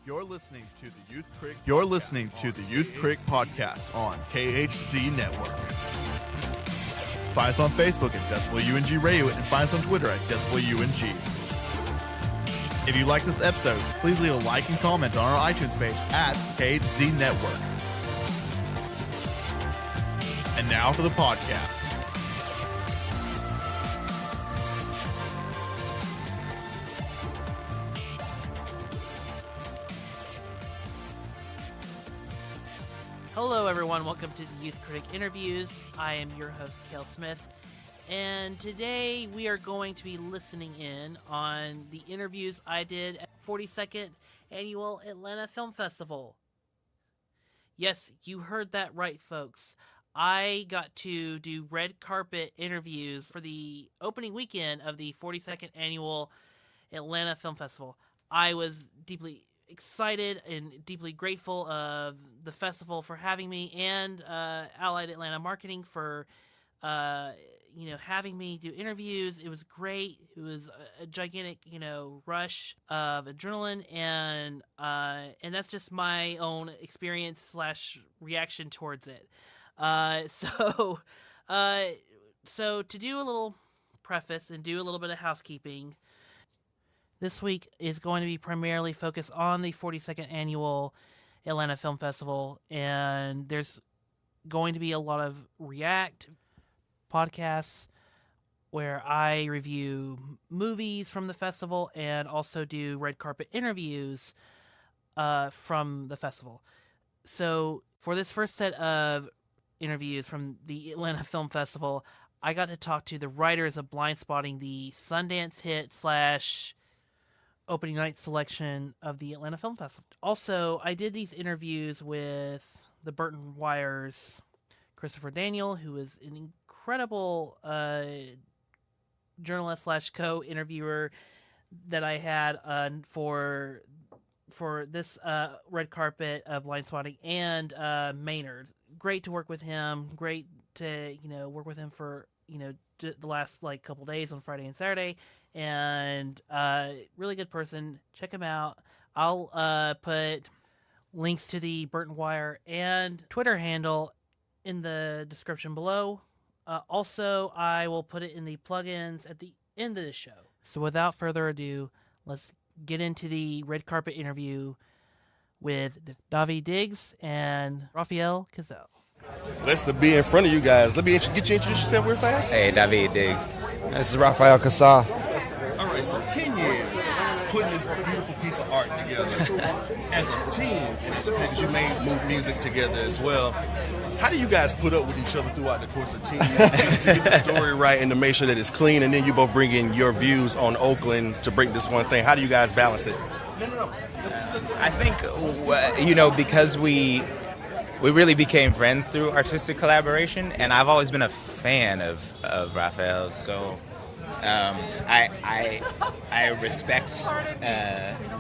You're listening to the Youth Critic. You're listening to the Youth Critic podcast on KHZ Network. Find us on Facebook at Decibel UNG Radio and find us on Twitter at Decibel UNG. If you like this episode, please leave a like and comment on our iTunes page at KHZ Network. And now for the podcast. Hello everyone, welcome to the Youth Critic Interviews. I am your host, Cale Smith, and today we are going to be listening in on the interviews I did at 42nd Annual Atlanta Film Festival. Yes, you heard that right, folks. I got to do red carpet interviews for the opening weekend of the 42nd Annual Atlanta Film Festival. I was deeply excited and deeply grateful of the festival for having me and Allied Atlanta Marketing for having me do interviews. It was great. It was a gigantic rush of adrenaline, and that's just my own experience / reaction towards it. So to do a little preface and do a little bit of housekeeping, this week is going to be primarily focused on the 42nd Annual Atlanta Film Festival, and there's going to be a lot of React podcasts where I review movies from the festival and also do red carpet interviews from the festival. So for this first set of interviews from the Atlanta Film Festival, I got to talk to the writers of Blindspotting, the Sundance hit / opening night selection of the Atlanta Film Festival. Also, I did these interviews with the Burton Wire's Christopher Daniel, who is an incredible journalist / co-interviewer that I had for this red carpet of Blindspotting, and Maynard. Great to work with him. Great to work with him for the last couple days on Friday and Saturday. And really good person. Check him out. I'll put links to the Burton Wire and Twitter handle in the description below. Also, I will put it in the plugins at the end of the show. So without further ado, let's get into the red carpet interview with Davi Diggs and Rafael Casal. Blessed to be in front of you guys. Let me get you introduce yourself real fast. Hey, Davi Diggs. This is Rafael Casal. All right, so 10 years putting this beautiful piece of art together as a team, and as a package, you made music together as well. How do you guys put up with each other throughout the course of 10 years to get the story right and to make sure that it's clean, and then you both bring in your views on Oakland to break this one thing? How do you guys balance it? I think, because we really became friends through artistic collaboration, and I've always been a fan of Rafael, so I respect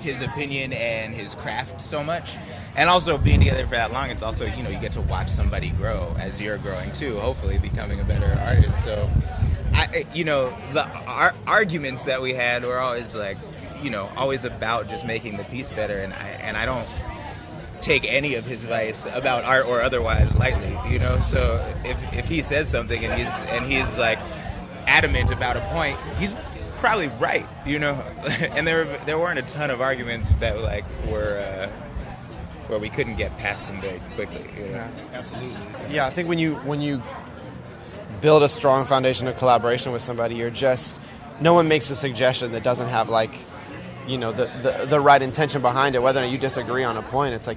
his opinion and his craft so much. And also being together for that long, it's also, you get to watch somebody grow as you're growing too, hopefully becoming a better artist. So, the arguments that we had were always always about just making the piece better, and I don't take any of his advice about art or otherwise lightly, So if he says something and he's adamant about a point, he's probably right, And there weren't a ton of arguments that were where we couldn't get past them very quickly. Yeah. Absolutely. Yeah, I think when you build a strong foundation of collaboration with somebody, no one makes a suggestion that doesn't have the right intention behind it. Whether or not you disagree on a point, it's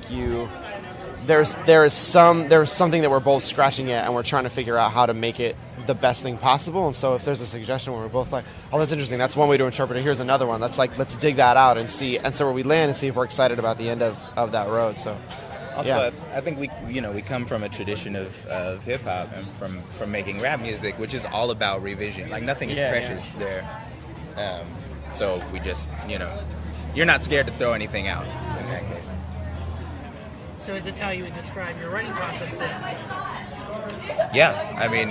there's something that we're both scratching at, and we're trying to figure out how to make it the best thing possible. And so if there's a suggestion where we're both oh, that's interesting, that's one way to interpret it, here's another one, let's dig that out and see, and so where we land and see if we're excited about the end of that road. So also, yeah. I think we come from a tradition of hip hop and from making rap music, which is all about revision. Nothing is precious there. So we just you're not scared to throw anything out in that case. So is this how you would describe your writing process then? Yeah, I mean,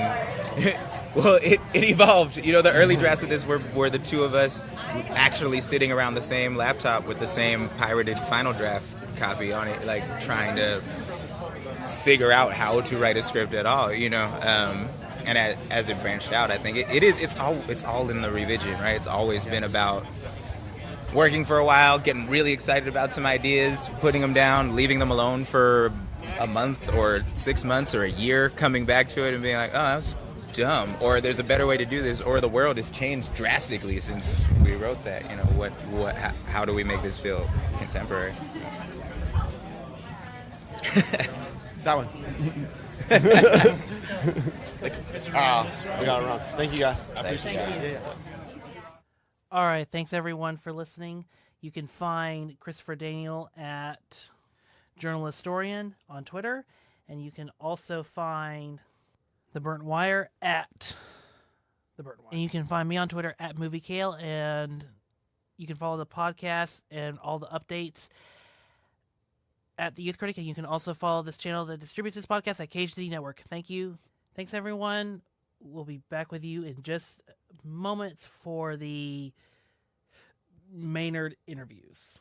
Well, it evolved. You know, the early drafts of this were the two of us actually sitting around the same laptop with the same pirated Final Draft copy on it, like trying to figure out how to write a script at all, you know. And as it branched out, I think it's all in the revision, right? It's always been about working for a while, getting really excited about some ideas, putting them down, leaving them alone for a month or 6 months or a year, coming back to it and being like, oh, that was dumb, or there's a better way to do this, or the world has changed drastically since we wrote that. You know, how do we make this feel contemporary? That one. We got it wrong. Thank you, guys. I appreciate it. All right, thanks everyone for listening. You can find Christopher Daniel at Journalistorian on Twitter, and you can also find The Burnt Wire at The Burnt Wire. And you can find me on Twitter at MovieKale, and you can follow the podcast and all the updates at the Youth Critic, and you can also follow this channel that distributes this podcast at KHZ Network. Thank you. Thanks, everyone. We'll be back with you in just moments for the Maynard interviews.